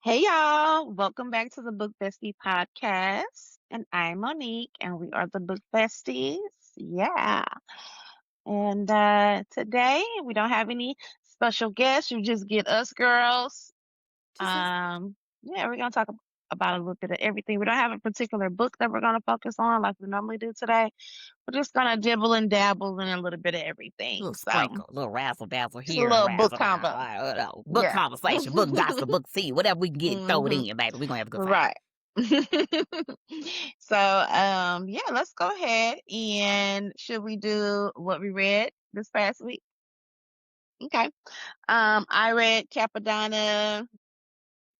Hey y'all, welcome back to the Book Bestie Podcast. And I'm Monique, and we are the Book Besties. Yeah. And today we don't have any special guests. You just get us girls. Just us. Yeah, we're gonna talk about a little bit of everything. We don't have a particular book that we're gonna focus on like we normally do today. We're just gonna dibble and dabble in a little bit of everything. Little So sprinkle, little razzle dazzle just a here and little book razzle down. combo. Book Yeah. conversation, book gossip, book tea, whatever we can get, throw it hmm in, baby. We're gonna have a good time. Right. So, yeah, let's go ahead and should we do what we read this past week? Okay. I read Capadonna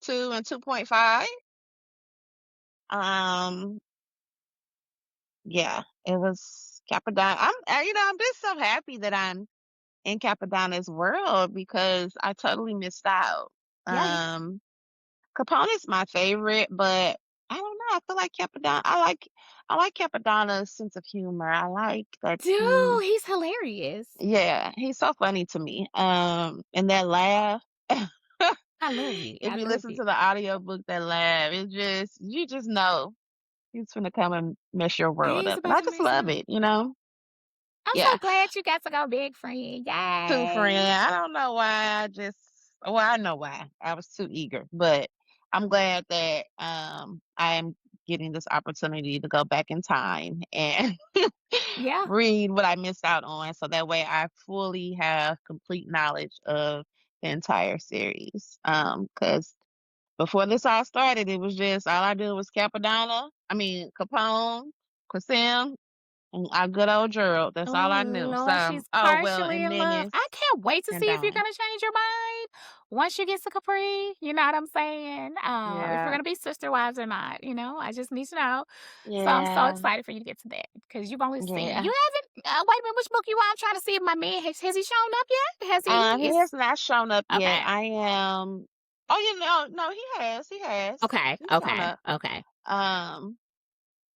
2 and 2.5. Um, yeah, it was Capadonna. I'm just so happy that I'm in Capadonna's world because I totally missed out. Yeah, yeah. Um, Capone's my favorite, but I don't know. I feel like I like Capadonna's sense of humor. I like that Dude, he's hilarious. he's so funny to me. And that laugh. I love it. If I you love listen it. to the audiobook, that laugh, you just know he's gonna come and mess your world He's up. And about I to just mess it love up. it. I'm so Yeah. glad you got to go big, friend. Too friend. Yay. I don't know why. I know why. I was too eager, but I'm glad that I am getting this opportunity to go back in time and Yeah. read what I missed out on, so that way I fully have complete knowledge of the entire series. Because before this all started, it was just all I did was Capone, Qasim, and our good old Gerald. That's all Oh I knew. Lord, So, she's oh well, partially and in love. Menace I can't wait to and see if you're Dawn. gonna change your mind once you get to Capri. You know what I'm saying? If we're Yeah. gonna be sister wives or not. I just need to know. So I'm so Yeah, excited for you to get to that because you've only seen. yeah. You haven't. Wait a minute, which book you on? I'm trying to see if my man has he shown up yet? Has he? He Is has not shown up yet. okay. I am. Oh, no, he has. He has. Okay. He's shown Okay. up. Okay. Um,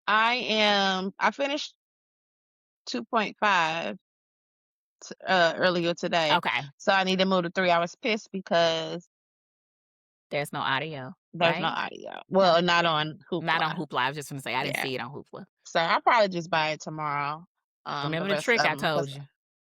I am. I finished 2.5 earlier today, Okay. so I need to move to three. I was pissed because There's no audio, there's no right? audio. No, Well, not on not on Hoopla. Hoopla. I was just gonna say I didn't Yeah, see it on Hoopla. so I'll probably just buy it tomorrow. The Remember the rest trick of I them, told cause you?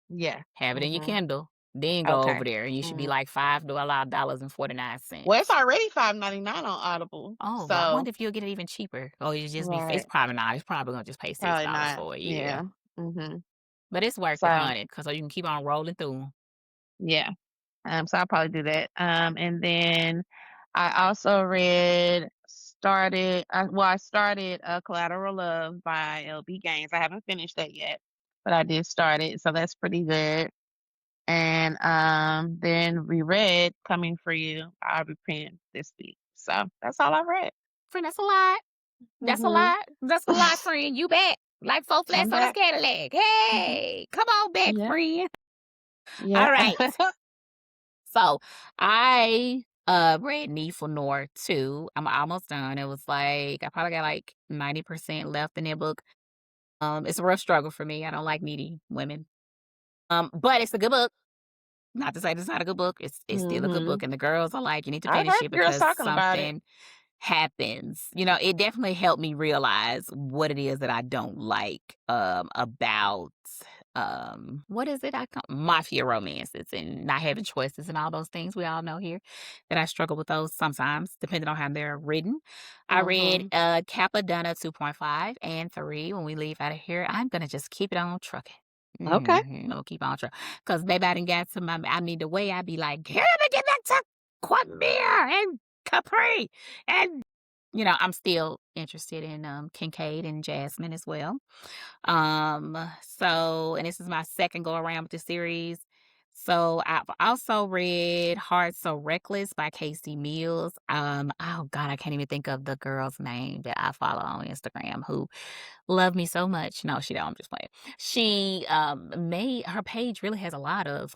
yeah. Have it in your hmm Kindle, then go Okay. over there, and you should be Mhm. like $5 and 49 Well, it's cents. already 5.99 on Audible. Oh, well, I So, wonder if you'll get it even cheaper. Oh, you just be it's right. probably not. It's probably gonna just pay Probably $6 not. for it, yeah. Yeah. Mhm. But it's worth it, So, honey, because so you can keep on rolling through 'em. yeah. So I'll probably do that. And then I also I started Collateral Love by LB Gaines. I haven't finished that yet, but I did start it, so that's pretty good. And then we read Coming for You by Aubrey Penn this week. So that's all I read. Friend, that's a lot. That's a Mhm. lot. That's a lot, friend. You bet. Like 4 I'm flats on a back. Cadillac. Mhm. Hey, come on back, Yeah. friend. Yeah. All right. So I read Need for Nor 2. I'm almost done. It was like I probably got like 90% left in that book. It's a real struggle for me. I don't like needy women. But it's a good book. Not to say it's not a good book. It's still a good book. Mhm. And the girls are like, you need to I've finish heard it girls because talking about it. something happens. It definitely helped me realize what it is that I don't like about what is it? I call mafia romances and not having choices and all those things we all know here that I struggle with those sometimes, depending on how they're written. I read Mhm. Capadonna 2.5 and 3. When we leave out of here, I'm gonna just keep it on trucking. Okay. I'll keep on trucking. Cause baby, I didn't get to my I mean the way I be like, "Here, let me get back to Quagmire and Capri." And I'm still interested in Kincaid and Jasmine as well. And this is my second go around with the series. So I've also read Heart So Reckless by Casey Mills. Oh God, I can't even think of the girl's name that I follow on Instagram who loved me so much. No, she don't. I'm just playing. She made her page really has a lot of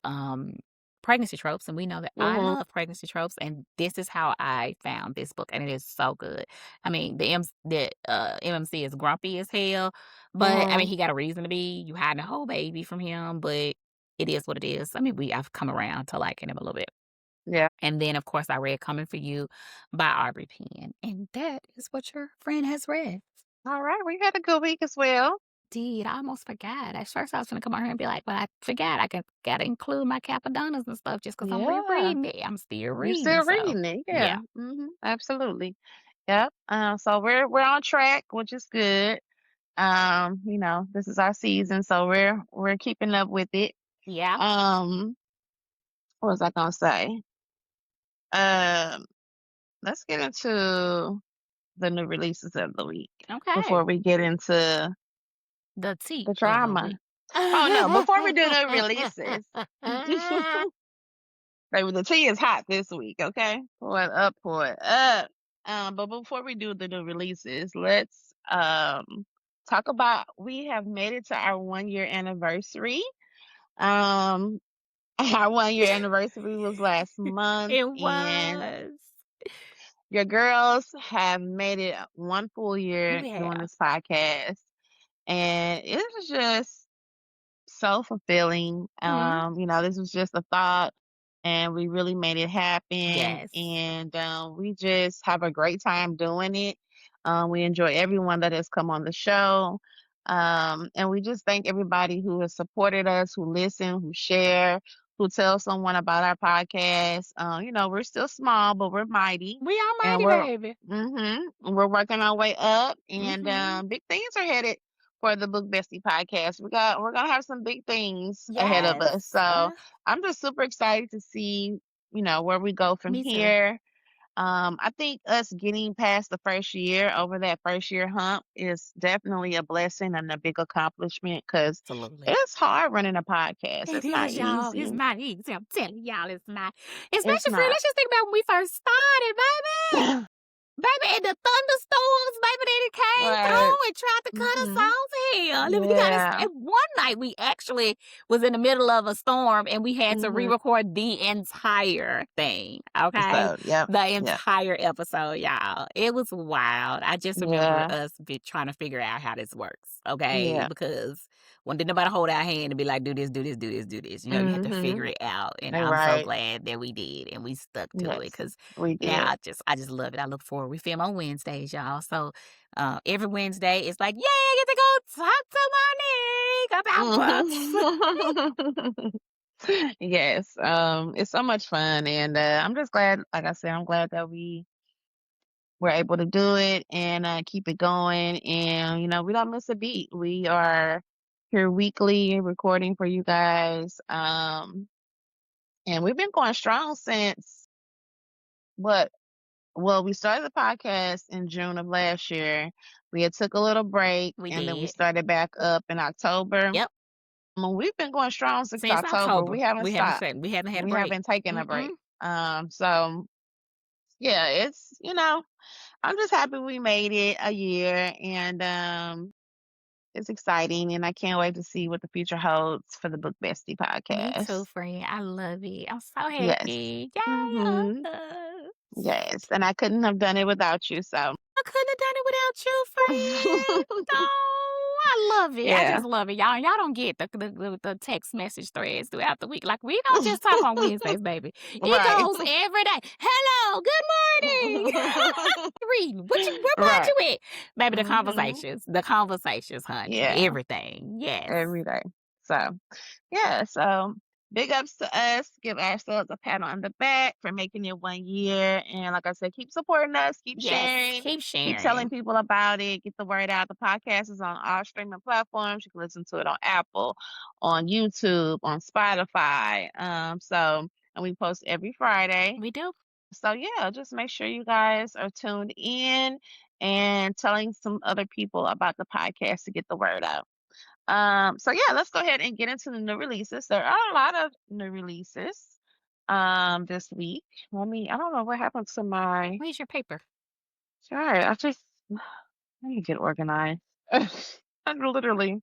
pregnancy tropes, and we know that I Mhm. love pregnancy tropes. And this is how I found this book, and it is so good. I mean, the MMC is grumpy as hell, but I mean, Mhm. he got a reason to be. You hiding a whole baby from him, but it is what it is. I mean, I've come around to liking him a little bit. And then, of course, I read Coming for You by Aubrey Penn. And that is what your friend has read. All right. We had a good week as well. Indeed, I almost forgot. At first, I was going to come on here and be like, but I forgot. Got to include my Capadonas and stuff just because I'm Yeah. rereading it. I'm still You're reading. still So, reading it. yeah. Yeah. Absolutely. Yep. So we're on track, which is good. This is our season, so we're keeping up with it. Yeah. Um, what was I gonna say? Um, let's get into the new releases of the week Okay. before we get into The tea the of the drama. week. Oh no, before we do the releases. Baby, the tea is hot this week, okay? Pour it up, pour it up. But before we do the new releases, let's talk about we have made it to our 1 year anniversary. Um our 1 year anniversary was last month, It and was. your girls have made it one full year We doing have. this podcast, and it was just so fulfilling. Mhm. This was just a thought, and we really made it happen. Yes. And we just have a great time doing it. We enjoy everyone that has come on the show. And we just thank everybody who has supported us, who listen, who share, who tell someone about our podcast. We're still small, but we're mighty, We are and mighty, baby. we're working our way up, and Mhm. big things are headed for the Book Bestie podcast. We're gonna have some big things ahead of Yes. us. So I'm just super excited to see, where we go from Me too. here. I think us getting past the first year, over that first year hump, is definitely a blessing and a big accomplishment because Absolutely. it's hard running a podcast. It It's not is, y'all. It's easy. not easy. I'm telling y'all, it's not. It's Especially for not. let's just think about when we first started, baby. Baby, and the thunderstorms, baby, that it came Right. through and tried to cut us hmm off. Hell, we got us. Yeah. And one night we actually was in the middle of a storm and we had to hmm re-record the entire thing. Okay, So, yep. the Yep. entire episode, y'all. It was wild. I just remember Yeah. us trying to figure out how this works. Okay, Yeah. because when did nobody hold our hand and be like, do this, do this, do this, do this. You had to figure hmm it out. And You're I'm so right. glad that we did and we stuck to it Yes, because we now did. I just love it. I look forward. We film on Wednesdays, y'all. So every Wednesday it's like, yeah, I get to go talk to Monique about books. Mhm. Yes, it's so much fun, and I'm just glad. Like I said, I'm glad that we were able to do it and keep it going. And we don't miss a beat. We are here weekly recording for you guys, and we've been going strong since what? Well, we started the podcast in June of last year. We had took a little break, We and then we did. started back up in October. Yep. We've been going strong since Since October. October. We haven't stopped. We haven't had a We break. haven't taken a Mm-mm. break. So yeah, I'm just happy we made it a year, and it's exciting, and I can't wait to see what the future holds for the Book Bestie Me too, podcast. friend. I love it. I'm so Yes. happy. Mhm. Yeah. Yes, and I couldn't have done it without you, so I couldn't have done it without you, friend. Oh, I love it. I yeah. just love it, y'all. Y'all don't get the text message threads throughout the week. Like we don't just talk on Wednesdays, baby. It Right. goes every day. Hello, good morning. Reading. Where mind Right. you at? Baby, Mhm. the conversations, honey. Yeah, Everything. Yes. every day. So yeah, so big ups to us. Give ourselves a pat on the back for making it 1 year. And like I said, keep supporting us, keep Yes. sharing, Keep keep telling sharing. people about it, get the word out. The podcast is on all streaming platforms. You can listen to it on Apple, on YouTube, on Spotify. And we post every Friday. We do. So yeah, just make sure you guys are tuned in and telling some other people about the podcast to get the word out. So yeah, let's go ahead and get into the new releases. There are a lot of new releases this week. I don't know what happened to my Where's your paper? sorry, let me get organized. I literally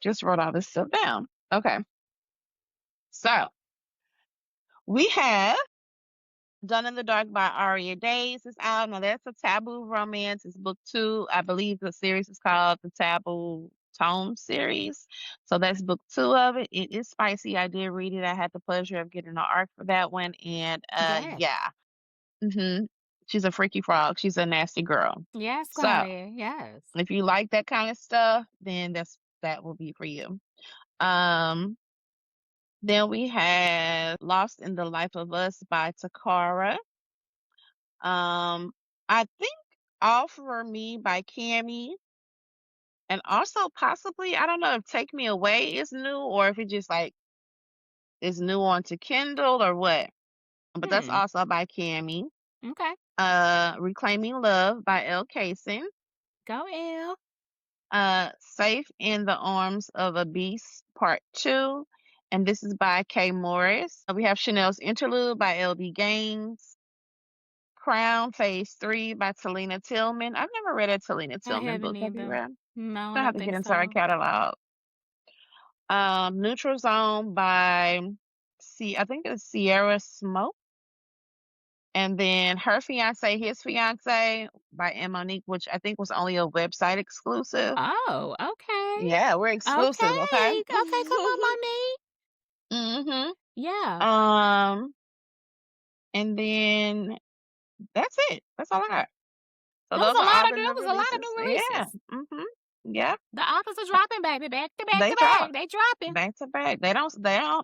just wrote all this stuff down. Okay. So we have Done in the Dark by Aria Days is out. Now that's a taboo romance. It's book two. I believe the series is called The Taboo tome series. So that's book 2 of it. It is spicy. I did read it. I had the pleasure of getting an arc for that one, and Yeah. yeah. Mhm. She's a freaky frog. She's a nasty girl. Yes, So, girl. Yes. if you like that kind of stuff, then that will be for you. Um, then we have Lost in the Life of Us by Takara. I think All for Me by Cami, and also possibly, I don't know if Take Me Away is new or if it just like is new onto Kindle or what. But that's Hmm. also by Cami. Okay. Reclaiming Love by Elle Casey. Go L. Safe in the Arms of a Beast Part 2. And this is by Kay Morris. We have Chanel's Interlude by LB Gaines. Crown Phase 3 by Talina Tillman. I've never read a Talina I Tillman haven't book. Have you either. read? No, I Gonna have don't to get think into our so. catalog. Neutral Zone by I think it's Sierra Smoke. And then Her Fiance, His Fiance by Monique, which I think was only a website exclusive. Oh, okay. Yeah, we're exclusive, okay? Okay. Okay, come on, Monique. Mhm. Yeah. And then that's it. That's all I got. So That was those a are lot all of the new there was a lot of releases. new Yeah. releases. Mhm. Yeah. The authors are dropping, baby, back to back They to back. drop They dropping. back to back. They don't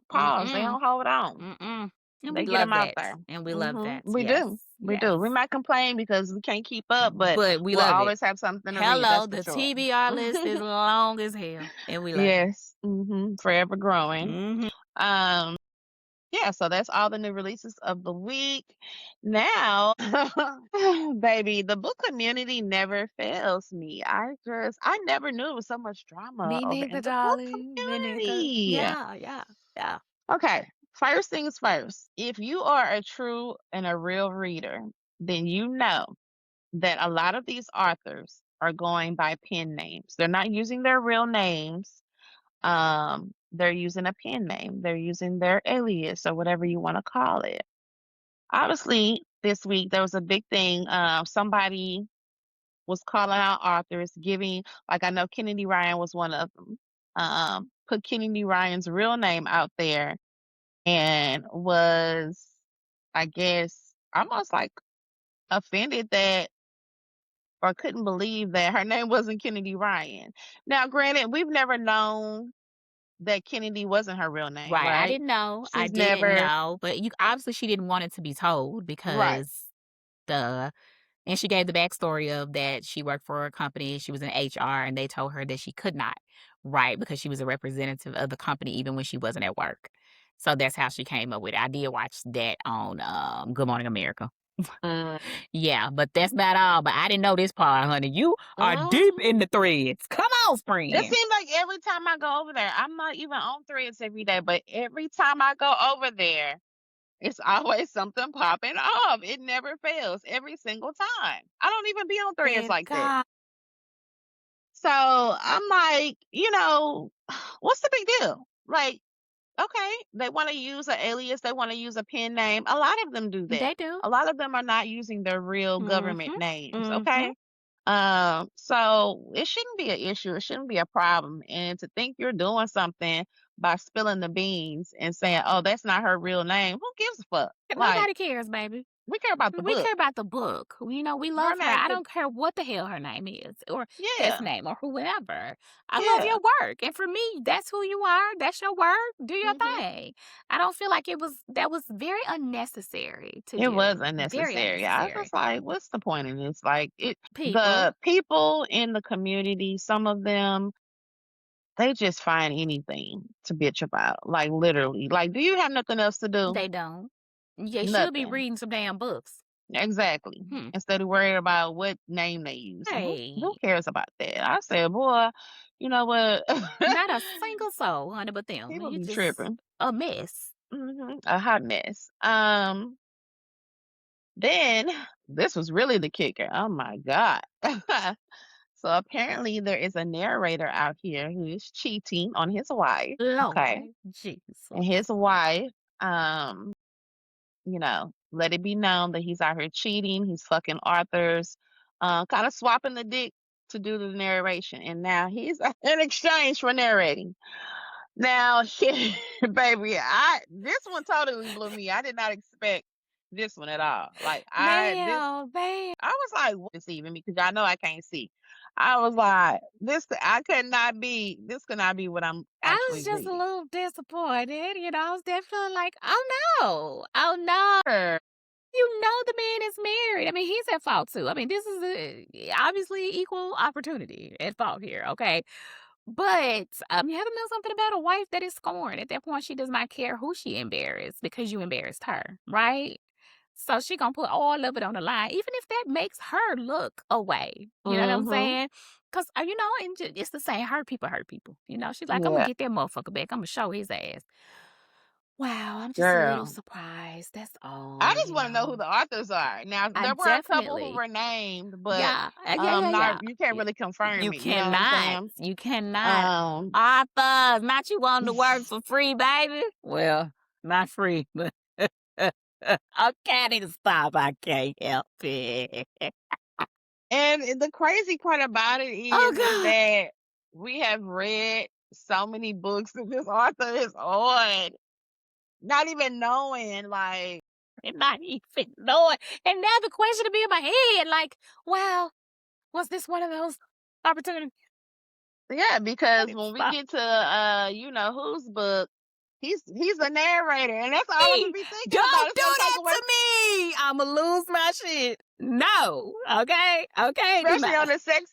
pause. They Mm-mm. don't hold on. Mm-mm. And They we get love them out that. there. And we love that. We Yes. do. We Yes. do. We might complain because we can't keep up, but But we we'll love it. always have something to read. Hello, That's for the sure. TBR list is long as hell. And we love it. Yes. Forever growing. Mm-hmm. Um Yeah, so that's all the new releases of the week. Now, baby, the book community never fails me. I never knew it was so much drama Me over in neither, the book darling. Me neither. community. Yeah, yeah, yeah. Okay, first things first. If you are a true and a real reader, then you know that a lot of these authors are going by pen names. They're not using their real names. They're using a pen name. They're using their alias or whatever you want to call it. Obviously, this week there was a big thing. Somebody was calling out authors, giving, like I know Kennedy Ryan was one of them. Put Kennedy Ryan's real name out there and was, I guess, almost like offended that or couldn't believe that her name wasn't Kennedy Ryan. Now, granted, we've never known that Kennedy wasn't her real name, Right. I right? didn't know. I She's didn't never know. But you obviously she didn't want it to be told right. because the and she gave the backstory of that she worked for a company, she was in HR, and they told her that she could not write because she was a representative of the company even when she wasn't at work. So that's how she came up with it. I did watch that on Good Morning America. Mm. Yeah, but that's not all. But I didn't know this part, honey. You are deep Mhm. in the threads. Come on, It friend. seems like every time I go over there, I'm not even on Threads every day, but every time I go over there, it's always something popping off. It never fails every single time. I don't even be on Threads Thank like that. God. So I'm like, what's the big deal? Like, okay, they want to use an alias, they want to use a pen name. A lot of them do that. They do. A lot of them are not using their real government Mhm. names, Mhm. okay? So it shouldn't be an issue. It shouldn't be a problem. And to think you're doing something by spilling the beans and saying, "Oh, that's not her real name," who gives a fuck? Like, Nobody cares, baby. we care about the We book. care about the book. We Her love her. name I could, don't care what the hell her name is or his yeah, name or whoever. I love yeah. your work. And for me, that's who you are. That's your work. Do your hmm thing. I don't feel like that was very unnecessary to It was do. Very unnecessary. I was unnecessary. just like, what's the point in this? Like, People, the people in the community, some of them, they just find anything to bitch about. Like, literally. Like, do you have nothing else to do? they don't. They should be Nothing. reading some damn books. Exactly. Hmm. Instead of worrying about what name they use. Who Hey, cares about that? I said, boy, you know what? not a single soul, honey, but them. People You be just tripping. a mess. A hot mess. Then this was really the kicker. Oh my God. So apparently there is a narrator out here who is cheating on his wife. Okay. Lord And Jesus. his wife, let it be known that he's out here cheating. He's fucking authors, kind of swapping the dick to do the narration, and now he's in exchange for narrating. Now, baby, this one totally blew me. I did not expect this one at all. Like Damn, man. I was like, what is even because I know I can't see. I was like, this could not be what I'm I was actually just a reading. little disappointed. I was definitely like, oh no, oh no. Sure. You know the man is married. I mean, he's at fault too. I mean, this is obviously equal opportunity at fault here, okay? But you have to know something about a wife that is scorned. At that point, she does not care who she embarrassed because you embarrassed her, right? So she gonna put all of it on the line, even if that makes her look away. You know what I'm Mm-hmm. saying? Because, and it's the same. Hurt people hurt people. She's like, I'm gonna Yeah, get that motherfucker back. I'm gonna show his ass. Wow, I'm just a little girl. surprised. That's I all, just want to know who the authors are. Now, I there were a couple who definitely, were named, but yeah, yeah. not you can't Y- really confirm You it. You know what I'm cannot. saying? You cannot. Um, Authors, not you wanting to work for free, baby. Well, not free, but okay, I need to stop. I can't help it. and the crazy part about it Oh is God. that we have read so many books that this author is on, not even knowing, like, And not even knowing. And now the question to be in my head, like, well, was this one of those opportunities? yeah, I because need to when we stop. get to whose book, he's a narrator, and that's all I'm gonna Hey, be thinking about. don't It's do gonna take that away, to me. I'ma lose my shit. No. Okay. Okay. Do especially not. on the sex.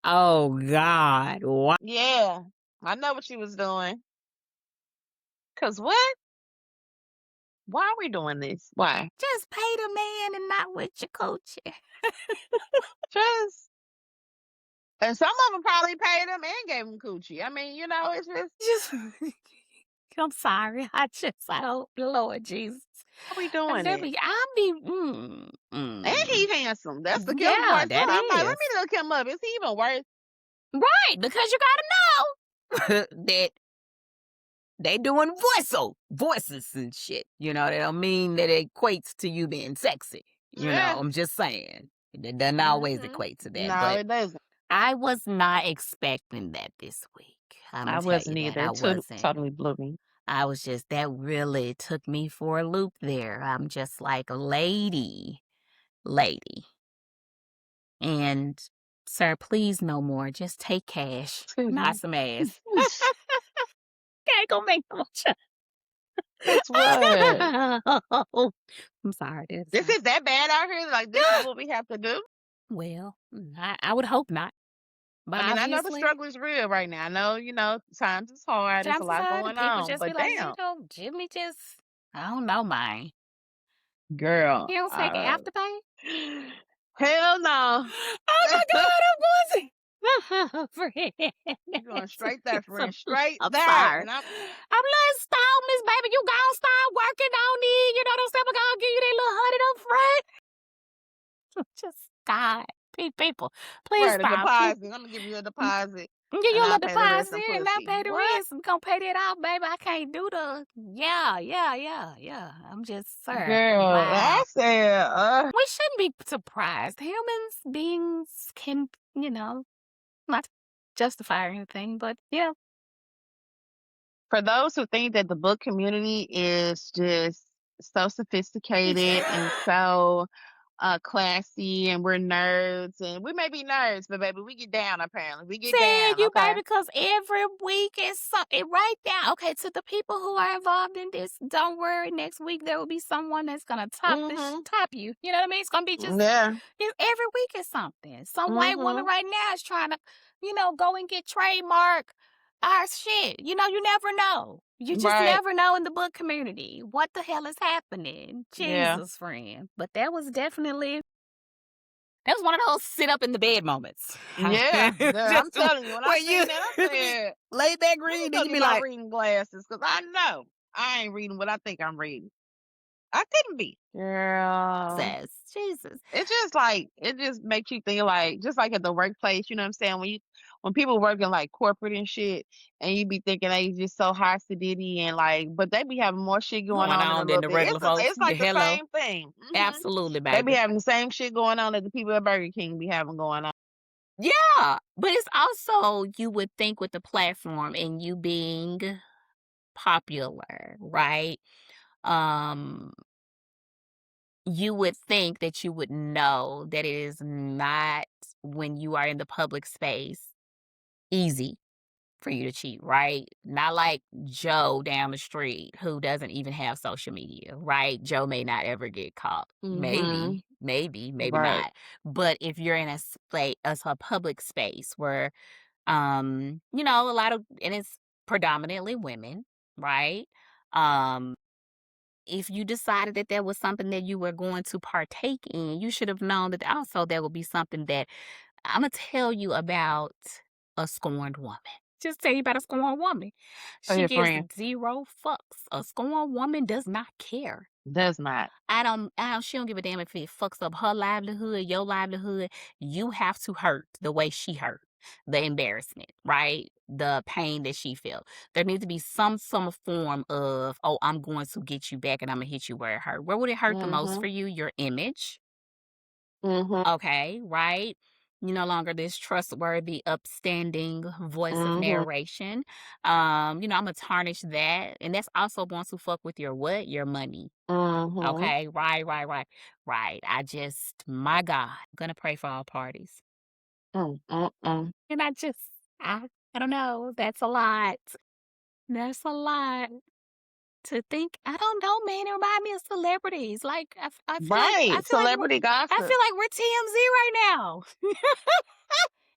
Oh God. Why? Yeah, I know what she was doing. Cause what? Why are we doing this? Why? Just pay the man and not with your coach. Just and some of them probably paid him and gave him coochie. I mean, it's just Just I'm sorry. I don't Lord Jesus. how we I doing it. never I'll be And he's handsome. That's the killer yeah, part too. that I'm like, let is. me look him up. Is he even worth? Right, because you gotta know that they doing voices and shit. That don't mean that it equates to you being sexy. Yeah. I'm just saying. It doesn't always Hmm. equate to that. No, But it doesn't. I was not expecting that this week. I'm I gonna tell you wasn't that. either. I It wasn't. totally blew me. I was just that really took me for a loop there. I'm just like, lady. And sir, please no more. Just take cash. Excuse Not me. some ass. Can't go make no That's what. I'm sorry. This is that bad out here. Like this is what we have to do. Well, I would hope not. But I mean, I know the obviously, struggle is real right now. I know, times is hard. There's a chances lot are the going people on. just be But like, damn, Jimmy just, I don't know, man. girl. He don't take afterpay? Hell no. Oh my God, I'm losing. You're going straight there, friend. Straight I'm there. sorry. And I'm I'm little installments, baby. You gonna start working on it. You know what I'm saying? I'm gonna give you that little $100 up front. Just God, people, please where the stop. deposit. I'm gonna give you a deposit Give and you a I'll little pay the rest deposit in and I'll pussy. pay the What? rest. I'm gonna pay that out, baby. I can't do the yeah. I'm just, sir. Girl, I Wow. said, We shouldn't be surprised. Humans, beings can, not justify anything, but yeah. for those who think that the book community is just so sophisticated and so classy and we're nerds and we may be nerds, but baby, we get down apparently. We get Tell down, you, okay? baby, because every week is something right down. Okay, to the people who are involved in this, don't worry. Next week there will be someone that's gonna Mm-hmm. top you. You know what I mean? It's gonna be just Yeah. every week is something. Some white woman Mm-hmm. right now is trying to, go and get trademark our shit. You never know. You just Right. never know in the book community what the hell is happening. Yeah. Jesus, friend. But that was one of those sit up in the bed moments. Yeah. I'm Just telling you, when I where seen that, I said, lay back let me read go and you get be my like, reading glasses because I know I ain't reading what I think I'm reading. I couldn't be. Girl. Jesus. It's just like it just makes you think like just like at the workplace, you know what I'm saying? When people working like corporate and shit and you be thinking they just so high sedity and like but they be having more shit going Going on in a on than little the bit. regular folks. It's like the Hello. same thing. Absolutely, They be baby. having the same shit going on that the people at Burger King be having going on. Yeah, but it's also, you would think, with the platform and you being popular, right? Um, you would think that you would know that it is not, when you are in the public space, easy for you to cheat, right? Not like Joe down the street who doesn't even have social media, right? Joe may not ever get caught. Mhm. Maybe Right. not. But if you're in a space, a public space where, a lot of, and it's predominantly women, right? Um, if you decided that there was something that you were going to partake in, you should have known that also there would be something that, I'm gonna tell you about a scorned woman. Just tell you about a scorned woman. Tell She your gives friend. 0 fucks. A scorned woman does not care. Does not. She don't give a damn if it fucks up her livelihood, your livelihood. You have to hurt the way she hurt. The embarrassment, right? The pain that she felt. There needs to be some form of, oh, I'm going to get you back and I'm gonna hit you where it hurt. Where would it hurt the most Mhm. for you? Your image. Mhm. Okay, right? You're no longer this trustworthy, upstanding voice of Mhm. narration. I'm gonna tarnish that. And that's also going to fuck with your what? Your money. Mhm. Okay, right. My God, I'm gonna pray for all parties. Mm. And I don't know. That's a lot. That's a lot to think. I don't know, man. It remind me of celebrities. Like Right. Celebrity I gossip. feel like we're TMZ right now.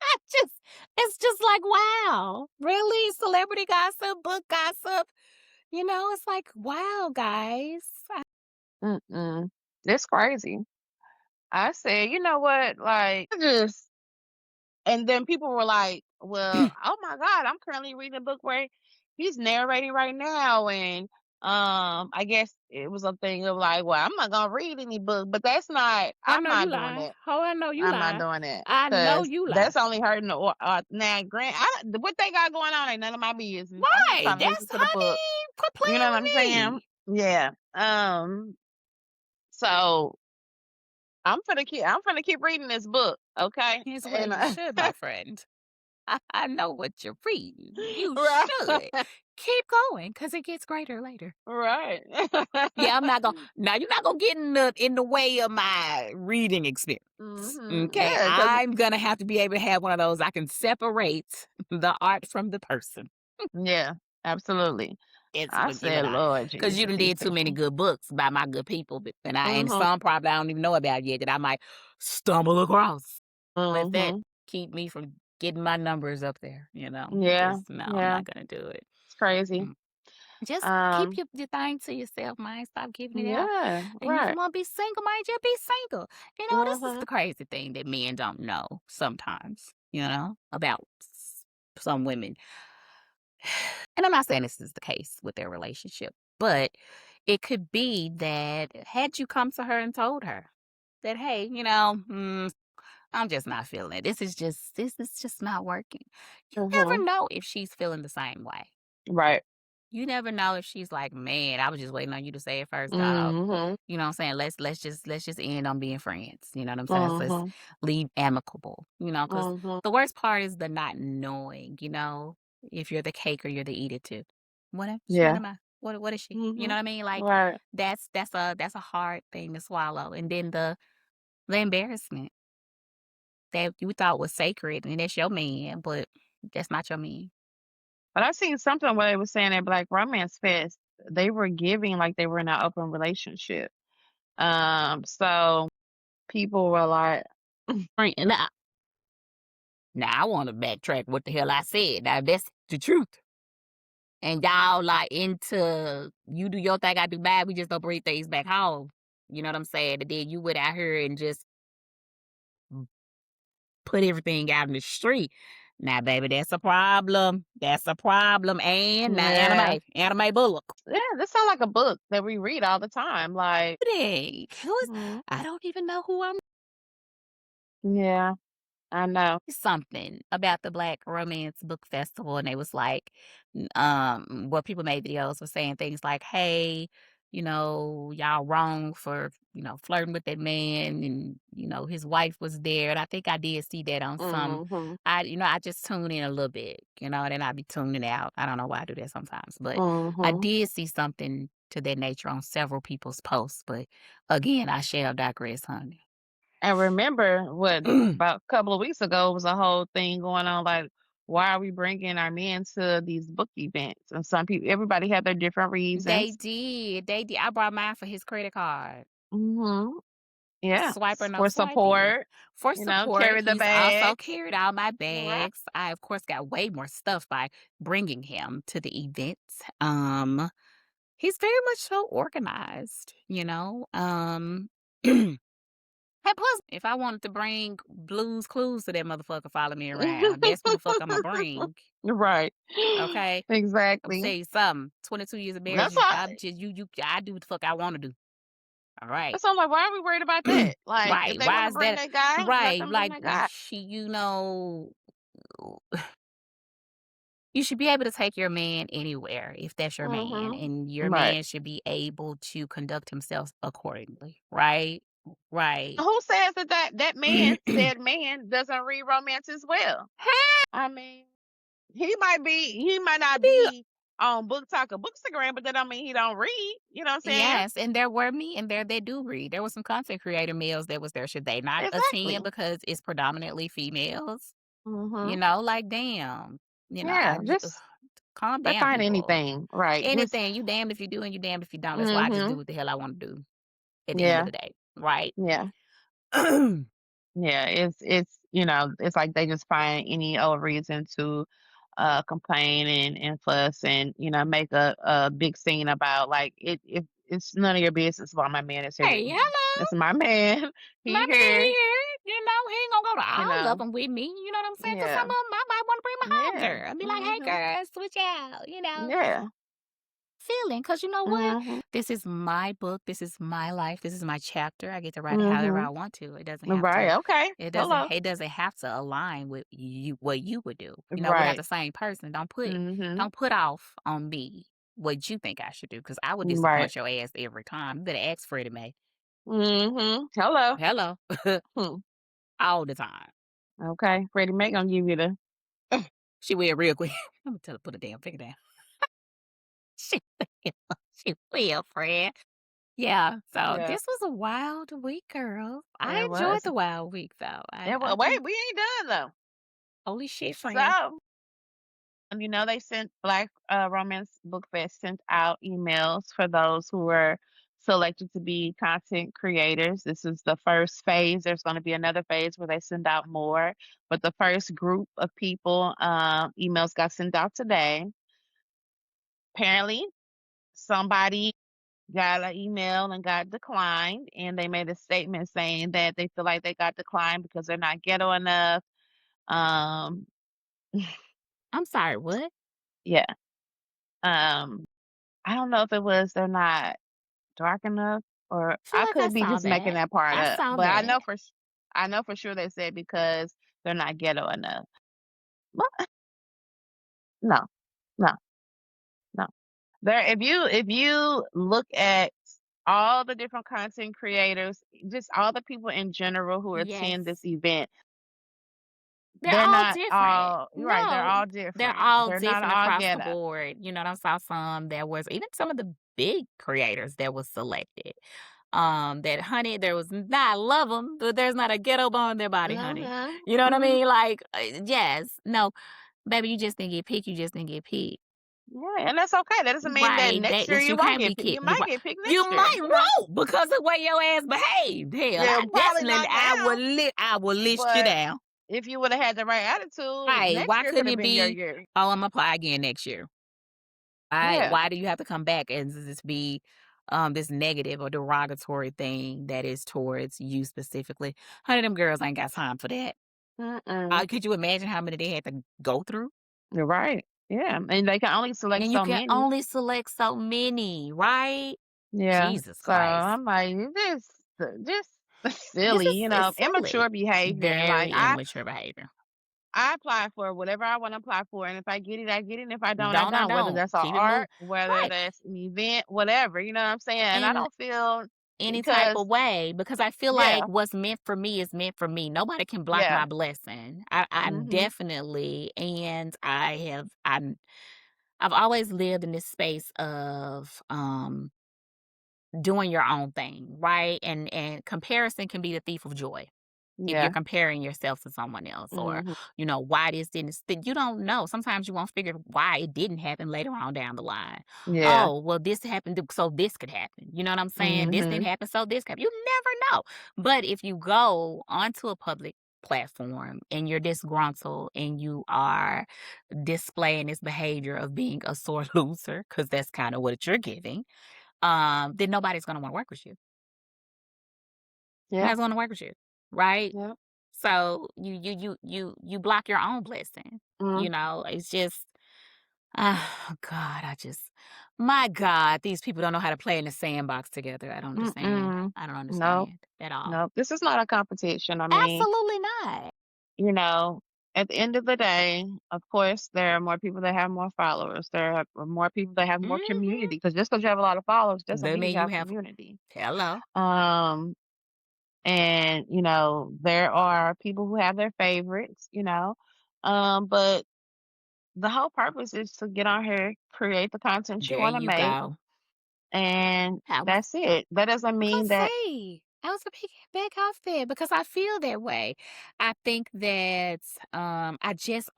I just it's just like, wow, really? Celebrity gossip, book gossip. It's like, wow, guys. Mm. It's crazy. I said, you know what? Like, I just, and then people were like, well, oh my God, I'm currently reading a book where he's narrating right now. And I guess it was a thing of like, well, I'm not gonna read any book, but Oh, I I'm know you not doing lie. that. Oh, I know you I'm not lie. doing that I know because you lie. that's only hurting the now. What they got going on ain't none of my business. I'm just Right. trying to listen That's, to the book. honey, quit You know what I'm playing with saying? me. Yeah. So I'm gonna keep reading this book, okay? Here's well, And you should, my friend. I know what you're reading. You right, should. Keep going, because it gets greater later. right. Yeah, I'm not gonna now you're not gonna get in the way of my reading experience. Okay. Yeah, cause I'm gonna have to be able to have one of those. I can separate the art from the person. yeah, absolutely. It's I forgive it said, Lord because you Jesus, done these did too many people. good books by my good people, and Mhm, some probably I don't even know about yet that I might stumble across. Let that mhm. keep me from getting my numbers up there. Yeah, Just no, I'm yeah. not gonna do it. It's crazy. Mm. Just keep Um, your thing to yourself, man. Stop giving it out. yeah, And if you right. want to be single, man, just be single. This is Mhm, the crazy thing that men don't know sometimes, about some women. And I'm not saying this is the case with their relationship, but it could be that had you come to her and told her that, hey, I'm just not feeling it. This is just not working. You never mhm. know if she's feeling the same way. Right. You never know if she's like, man, I was just waiting on you to say it first, dog. Mhm, You know what I'm saying? Let's just end on being friends. You know what I'm saying? Let's mhm, leave amicable. Because mhm. the worst part is the not knowing. If you're the cake or you're the eat it too. What Yeah. am I? What is she? You know Mhm. what I mean? Like Right. that's a hard thing to swallow. And then the embarrassment that you thought was sacred and that's your man, but that's not your man. But I seen something where they were saying at Black Romance Fest, they were giving like they were in an open relationship. So people were like, Right. Now I want to backtrack what the hell I said. Now that's the truth. And y'all like into you do your thing, I do mine. We just don't bring things back home. You know what I'm saying? And then you went out here and just put everything out in the street. Now, baby, that's a problem. That's a problem. And now, yeah, anime Bullock. yeah, this sounds like a book that we read all the time. Like, Dang, mhm, I don't even know who I'm. yeah, I know. Something about the Black Romance Book Festival, and they was like, where people made videos were saying things like, "Hey, y'all wrong for, flirting with that man and, his wife was there. And I think I did see that on some, Mhm. I just tune in a little bit, and then I be tuning out. I don't know why I do that sometimes, but I Mhm. did see something to that nature on several people's posts. But again, I shall digress, honey. And remember what about a couple of weeks ago was a whole thing going on like, why are we bringing our men to these book events? And some people, everybody had their different They reasons. did. They did. I brought mine for his credit card. Mhm. Yeah, Swipe or no for swiping. support, For support, carry the he's also bag. carried all my Right. bags. I, of course, got way more stuff by bringing him to the events. He's very much so organized, and plus, if I wanted to bring Blues Clues to that motherfucker follow me around, that's who the fuck Imma bring, Right. okay? Imma Exactly. tell you something, 22 years of marriage, That's why I'm just I do what the fuck I wanna do, alright? that's why I'm like, why are we worried about that? Like, if Right, they why wanna is bring that that guy, let right, them bring like, that guy. you should be able to take your man anywhere if that's your man, Mhm. and your Right. man should be able to conduct himself accordingly, right? Right. Who says that man, said man, doesn't read romance as well? I mean, he might not Happy be on Book Talk or Bookstagram, but that don't mean he don't read. You know what I'm saying? Yes, and there were me and there they do read. There was some content creator males that was there. Should they not attend Exactly. because it's predominantly females? Mhm. Like damn. Yeah, just Calm they down, find people. anything, right? Just Anything. You damned if you do and you damned if you don't. That's why I just do mhm. what the hell I want to do at the end of Yeah, the day. Right? yeah. Yeah, it's it's like they just find any old reason to complain and fuss and make a big scene about like if it's none of your business why my man is here. Hey, hello. That's my man. My He man here, here, he ain't gonna go to you all of know. them with me. You know what I'm saying? Cause some Yeah. of them I might want to bring my Yeah. homegirl and be like, hey, Mhm. girl, switch out. Yeah. Feeling because you know what? Mhm. This is my book. This is my life. This is my chapter. I get to write it however I Mhm. want to. It doesn't have to. Right. Okay. Hello. It doesn't have to align with you what you would do. We're not Right. the same person. Mhm. Don't put off on me what you think I should do because I would Right. disappoint your ass every time. You better ask Freddie Mae. Mhm. Hello. Hello. Hmm. All the time. Okay. Freddie Mac gonna give you the She will real quick. I'm gonna tell her put a damn finger down. She will. She will, friend. Yeah, so yeah. this was a wild week, girl. I It enjoyed was. the wild week, though. It I was. do. Wait, we ain't done though. Holy shit, friend. So, they sent Black Romance Book Fest sent out emails for those who were selected to be content creators. This is the first phase. There's going to be another phase where they send out more, but the first group of people, emails got sent out today. Apparently, somebody got an email and got declined, and they made a statement saying that they feel like they got declined because they're not ghetto enough. Um, I'm sorry, what? yeah. Um, I don't know if it was they're not dark enough, or I feel I like I could be saw just making that. that part I up. saw But that. I know for sure they said because they're not ghetto enough. But no, no, no. There, if you look at all the different content creators, just all the people in general who attend Yes. this event, They're they're all not different. all you're right. They're No, all they're different. all They're not different all across the ghetto. board. I saw some that was even some of the big creators that was selected. That honey, there was not, I love them, but there's not a ghetto bone in their body, honey. Mhm. You know what I Mhm. mean? Like, yes, no, baby, you just didn't get picked. You just didn't get picked. Yeah, and that's okay. That doesn't mean that Right? next year That you you won't can't get be picked. You kicked. You might right. get picked You next year. might won't because of the way your ass behaved. Hell, Yeah, probably not now, I will list you but down. if you would have had the right attitude, Right? next Why year could couldn't have it been your be? year. Oh, I'm gonna apply again next year. Yeah. Why do you have to come back and this be this negative or derogatory thing that is towards you specifically? Honey, them girls ain't got time for that. Mm-mm. Could you imagine how many they had to go through? You're right. Yeah, and they can only select And you so can many. only select so many, right? Yeah. Jesus So Christ. I'm like, just This silly, is immature silly. behavior. Like Very immature behavior. I apply for whatever I want to apply for, and if I get it, I get it. And if I don't, I Don't or don't. Whether don't. that's an Keep it moving. art, whether Right. that's an event, whatever. You know what I'm saying? I And don't feel any type because of way, because I feel yeah, like what's meant for me is meant for me. Nobody can block yeah, my blessing. I mhm, definitely, and I've always lived in this space of doing your own thing, right? And comparison can be the thief of joy. If you're yeah, comparing yourself to someone else, or mhm, why this didn't you don't know. Sometimes you won't figure why it didn't happen later on down the line. yeah, Oh, well, this happened, so this could happen. You know what I'm saying? This didn't mhm, happen, so this could. You never know. But if you go onto a public platform and you're disgruntled and you are displaying this behavior of being a sore loser, because that's kind of what you're giving, then nobody's gonna want to work with you. yeah, Nobody's gonna work with you, right? yeah, So you block your own blessing. mm, It's just, oh God, my God, these people don't know how to play in the sandbox together. I don't understand. mm-mm. I don't No, understand at all. no. This is not a competition. I mean, Absolutely not. you know, at the end of the day, of course, there are more people that have more followers. There are more people that have more Hmm. community. Because just because you have a lot of followers doesn't They mean mean you you have have community. hello. Um, and there are people who have their favorites. But the whole purpose is to get on here, create the content you There want to you make, go. and I was that's it. That doesn't mean that. I was gonna piggyback off that because I feel that way. I think that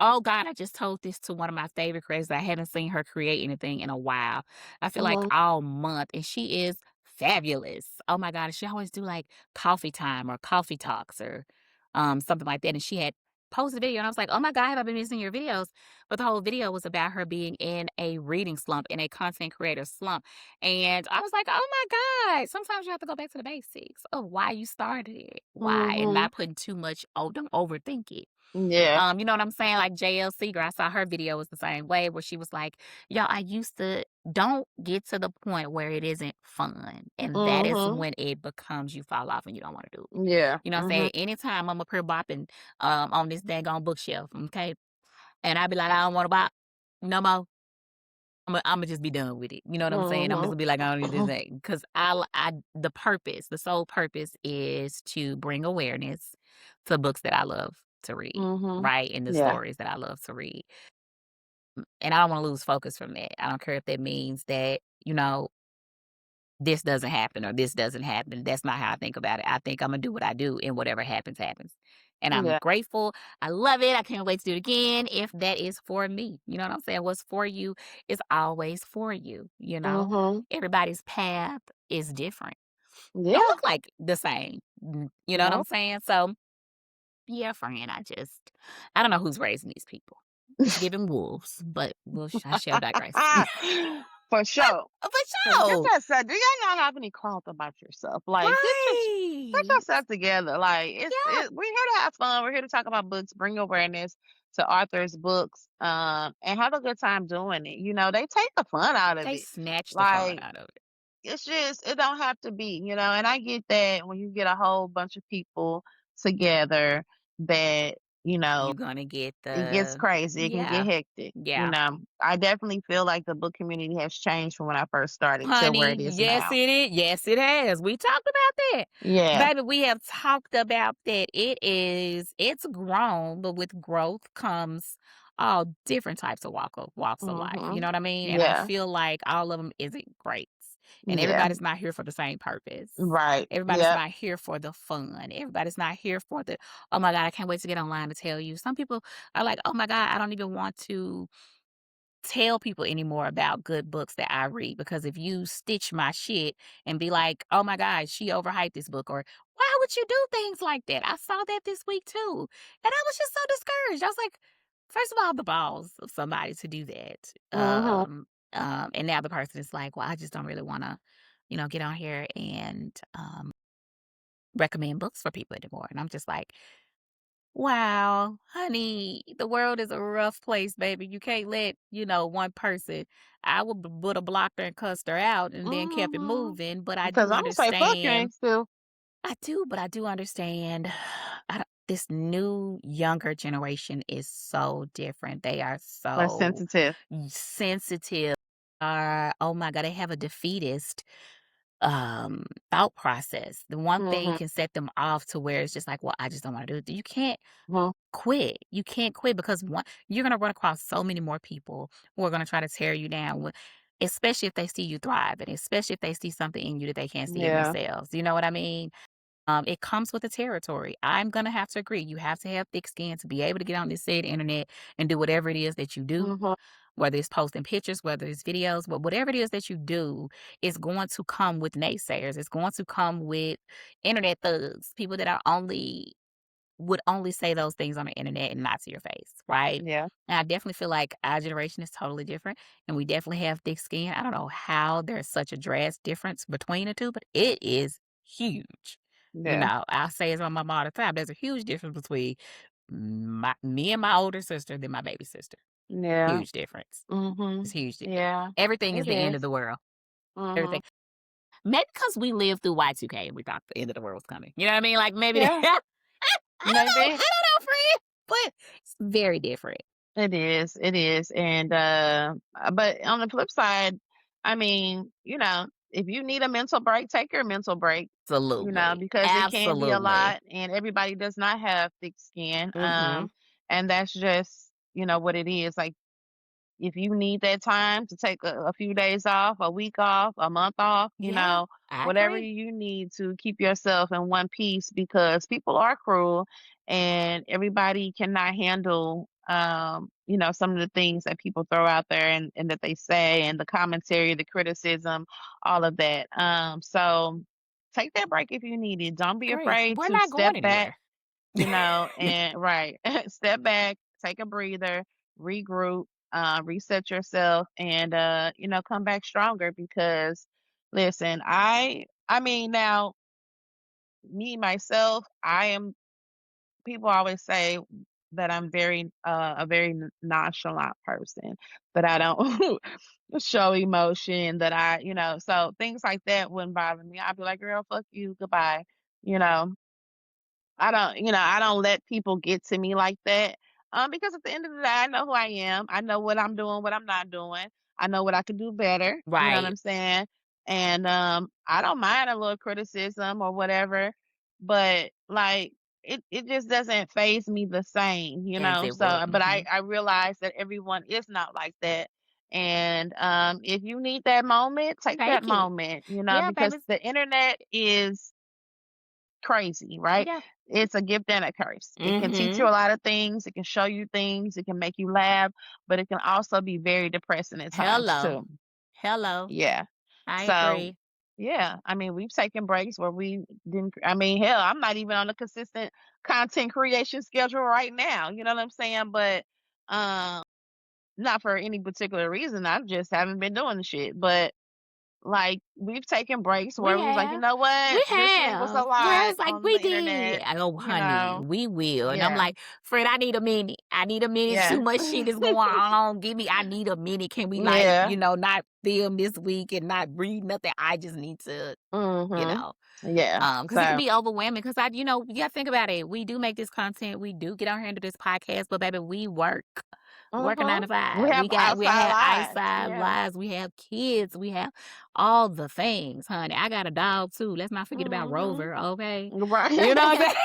oh God, I just told this to one of my favorite creators. I haven't seen her create anything in a while. I feel like Mhm, all month, and she is fabulous. Oh my God, she always do like coffee time or coffee talks or something like that. And she had posted a video, and I was like, oh my God, have I been missing your videos? But the whole video was about her being in a reading slump, in a content creator slump. And I was like, "Oh my God." Sometimes you have to go back to the basics of why you started it. Why? And mhm, not putting too much, oh, don't overthink it. yeah, You know what I'm saying? Like JL Seeger, I saw her video was the same way where she was like, y'all, I used to don't get to the point where it isn't fun. And that is mhm, when it becomes you fall off and you don't want to do it. yeah, You know what I'm mhm, saying? Anytime I'm up here bopping on this daggone bookshelf, okay? And I be like, I don't want to bop no more. Imma just be done with it. You know what I'm saying? I'm just mhm, gonna be like, "I don't need this thing," 'cause the sole purpose is to bring awareness to books that I love to read, mhm, right? And the yeah, stories that I love to read. And I don't wanna lose focus from that. I don't care if that means that, this doesn't happen or this doesn't happen. That's not how I think about it. I think Imma do what I do, and whatever happens, happens. And I'm yeah, grateful. I love it. I can't wait to do it again if that is for me. You know what I'm saying? What's for you is always for you. mhm, Everybody's path is different. Don't yeah, look like the same. You know what I'm no. saying? So, yeah, friend, I don't know who's raising these people. It's giving wolves, but I shall digress. For sure. For 'Cause get sure. yourself do y'all not have any clout about yourself? Like, get Right. yourself together. Like, Yeah. we're here to have fun. We're here to talk about books, bring awareness to authors' books, and have a good time doing it. They take the fun out of They it. snatch the fun Like, out of it. it's just it don't have to be. And I get that when you get a whole bunch of people together that, you know, You're gonna get it gets the crazy. It can get yeah, hectic. yeah. I definitely feel like the book community has changed from when I first started to where Honey, it is yes now. it is. Yes, it has. We talked about that. Yeah. Baby, we have talked about that. It's grown, but with growth comes all different types of walks of life. You know Mhm. what I mean? And I Yeah. feel like all of them isn't great. And Yeah. everybody's not here for the same purpose. Right. Everybody's Yep. not here for the fun. Everybody's not here for the, oh my God, I can't wait to get online to tell you. Some people are like, oh my God, I don't even want to tell people anymore about good books that I read, because if you stitch my shit and be like, "Oh my god, she overhyped this book," or "Why would you do things like that?" I saw that this week too, and I was just so discouraged. I was like, first of all, the balls of somebody to do that. Mhm. And now the person is like, "Well, I just don't really want to, get on here and recommend books for people anymore." And I'm just like, wow, honey, the world is a rough place, baby. You can't let, one person. I would have blocked her and cussed her out and then kept it Mhm. moving. But I Because do I'm gonna say fuck you understand. ain't still. I do, but I do understand. I don't. this new younger generation is so different. They are Less so sensitive. sensitive. Are oh my god, they have a defeatist thought process. The one thing Mhm. can set them off to where it's just like, well, I just don't want to do it. You can't Mhm. quit. You can't quit because you're gonna run across so many more people who are gonna try to tear you down especially if they see you thrive and especially if they see something in you that they can't see in Yeah. themselves. You know what I mean? It comes with the territory. I'm gonna have to agree. You have to have thick skin to be able to get on this said internet and do whatever it is that you do, Mhm. whether it's posting pictures, whether it's videos, but whatever it is that you do is going to come with naysayers. It's going to come with internet thugs, people that are only would only say those things on the internet and not to your face, right? Yeah. And I definitely feel like our generation is totally different and we definitely have thick skin. I don't know how there's such a drastic difference between the two, but it is huge. You Yeah. know, I say it on my mom all the time. There's a huge difference between me and my older sister than my baby sister. Yeah. Huge difference. It's Mhm. huge. Yeah. Everything is It the end of is. the world. Mhm. Everything. Maybe because we lived through Y2K and we thought the end of the world was coming. You know what I mean? Like maybe Yeah. I Maybe. don't know, friend, but it's very different. It is. It is. And but on the flip side, I mean, if you need a mental break, take your mental break, Absolutely. because it can be a Absolutely. lot and everybody does not have thick skin. Mhm. And that's just, what it is. Like if you need that time to take a few days off, a week off, a month off, Yeah, I whatever agree. you need to keep yourself in one piece because people are cruel and everybody cannot handle, some of the things that people throw out there and that they say and the commentary, the criticism, all of that. So take that break if you need it. Don't be Agree. afraid We're to not step going back, anywhere. and right, step back, take a breather, regroup, reset yourself, and come back stronger. Because, listen, I mean, now me myself, I am. People always say that I'm a very nonchalant person, but I don't show emotion. That so things like that wouldn't bother me. I'd be like, girl, fuck you, goodbye. You know, I don't let people get to me like that. Because at the end of the day, I know who I am. I know what I'm doing, what I'm not doing. I know what I could do better. You know what Right. I'm saying? And I don't mind a little criticism or whatever, but like it just doesn't phase me the same, As it would. So, but I Mhm. I realize that everyone is not like that. And if you need that moment, take that Take it. moment, Yeah, because baby. the internet is crazy, right? Yeah. It's a gift and a curse. It can teach you Mhm. a lot of things, it can show you things, it can make you laugh, but it can also be very depressing at times Hello. too. Hello. Yeah. I So, agree. yeah, I mean, we've taken breaks where we didn't I mean, hell, I'm not even on a consistent content creation schedule right now, you know what I'm saying? But um not for any particular reason. I just haven't been doing the shit. But like we've taken breaks where We we was like, you have. know We what? This week was a have. Where lot it's like on we the did. internet, Oh, you honey, know. we will. And I'm Yeah. like, Fred, I need a minute. I need a minute. Too Yeah. much shit is going on. I need a minute. Can we like, Yeah. not film this week and not read nothing? I just need to, you Mhm. know. Yeah. Because it can So, be overwhelming. Because you gotta think about it. We do make this content. We do get on here and do this podcast, but baby, we work. We work a nine mhm. to We five. have We outside have lives. eyesight Yeah. lives. We have kids. We have all the things, honey. I got a dog too. Let's not forget about Mhm. Rover. Okay, you know what I'm Right.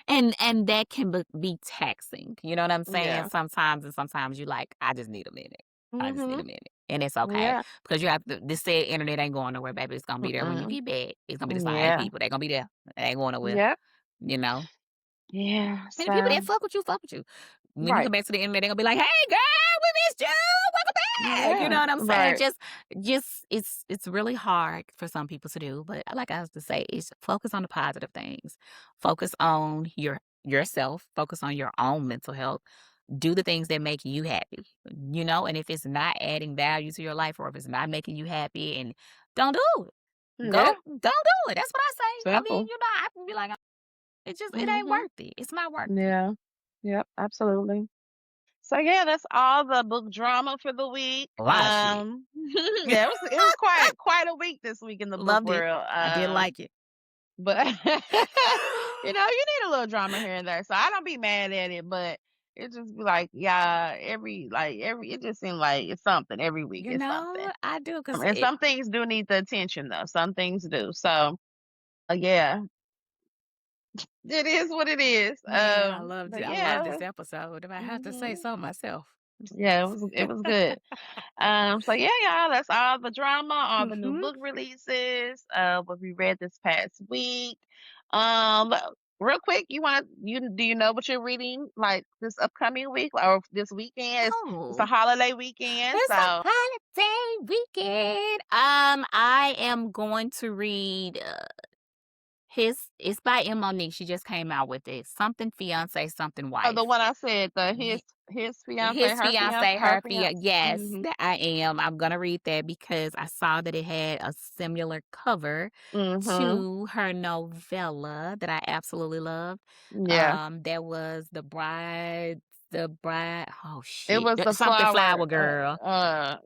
saying. And that can be taxing. You know what I'm saying? Yeah. Sometimes and sometimes you like, I just need a minute. I just need a Mhm. minute. And it's okay. Yeah. Because you have to this said internet ain't going nowhere, baby. It's gonna be there when you Mm-mm. get back. It's gonna be the same Yeah. people. They're gonna be there. They ain't going nowhere. Yep. You know? Yeah. And the people So, that fuck with you, fuck with you. When you right. come back to the internet, they're gonna be like, "Hey, girl, we missed you. Welcome back." You know Yeah. what I'm saying? Right. Just it's really hard for some people to do. But like I was to say, is focus on the positive things. Focus on yourself. Focus on your own mental health. Do the things that make you happy. And if it's not adding value to your life, or if it's not making you happy, and don't do it. Yeah. Don't do it. That's what I say. I mean, Simple. I can be like, it ain't Mhm. worth it. It's not worth it. Yeah. Yep. Absolutely. So yeah, that's all the book drama for the week. A lot of shit. Yeah, it was quite a week this week in the book Loved it. world. I did like it. But You know, you need a little drama here and there. So I don't be mad at it, but it just be like, yeah, every it just seems like it's something every week. You It's something. know, I do because And it. some things do need the attention though. Some things do. So yeah, it is what it is. Man, I loved it. But I love yeah, this episode. If I have to say hmm so myself. yeah, it was good. So yeah, y'all, that's all the drama, all the new Mhm. book releases, what we read this past week. But real quick, do you know what you're reading like this upcoming week or this weekend? It's a Oh, holiday weekend, it's a so holiday weekend. I am going to read it's by M. Monique. She just came out with it. Something fiance, something oh, the wife. one I said, the Ye- his fiance, His her fiance, fiance, her her fiance. yes, Mhm. that I am. I'm gonna read that because I saw that it had a similar cover Mhm. to her novella that I absolutely loved. Yeah. That was the bride. Oh It shit, was the something flower. flower girl. Yeah,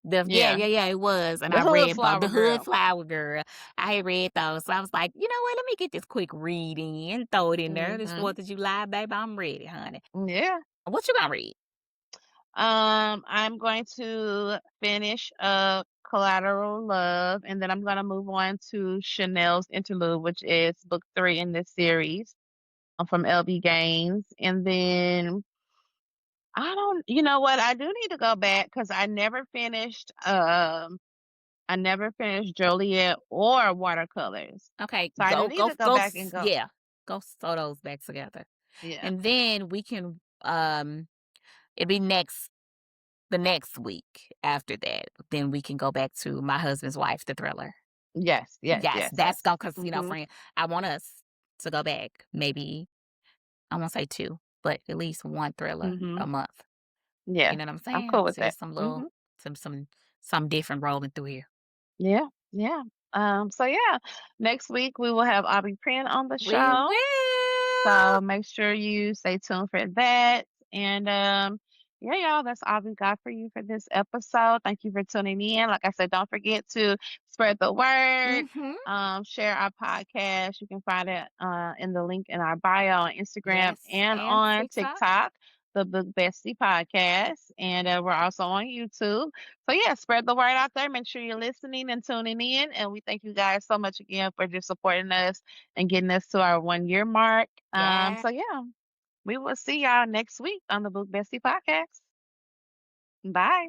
Yeah, yeah. yeah, yeah, it was, and The I hood read both. The flower Hood girl. Flower Girl. I had read those, so I was like, you know what? Let me get this quick read in, throw it in there. This Mhm. 4th of July, baby, I'm ready, honey. Yeah. What you gonna read? I'm going to finish up Collateral Love, and then I'm gonna move on to Chanel's Interlude, which is book 3 in this series, from LB Gaines. And then you know what? I do need to go back because I never finished Joliet or Watercolors. Okay, So I do need to go back and go. yeah, go sew those back together, Yeah. and then we can it'll be the next week after that. Then we can go back to My Husband's Wife, the thriller. Yes, yes, Yes, yes, that's yes. gonna because Mhm. friend, I want us to go back. Maybe I won't say two, but at least one thriller Mhm. a month. Yeah. You know what I'm I'm cool saying? with So that. just some little Mhm. some different rolling through here. Yeah, yeah. So yeah, next week we will have Aubrey Print on the We show. will. So make sure you stay tuned for that. And yeah, y'all, that's all we got for you for this episode. Thank you for tuning in. Like I said, don't forget to spread the word. Mhm. Share our podcast. You can find it in the link in our bio on Instagram Yes, and and on TikTok. TikTok, the Book Bestie Podcast. And we're also on YouTube. So yeah, spread the word out there. Make sure you're listening and tuning in. And we thank you guys so much again for just supporting us and getting us to our 1 year mark. Yeah. So yeah, we will see y'all next week on the Book Bestie Podcast. Bye.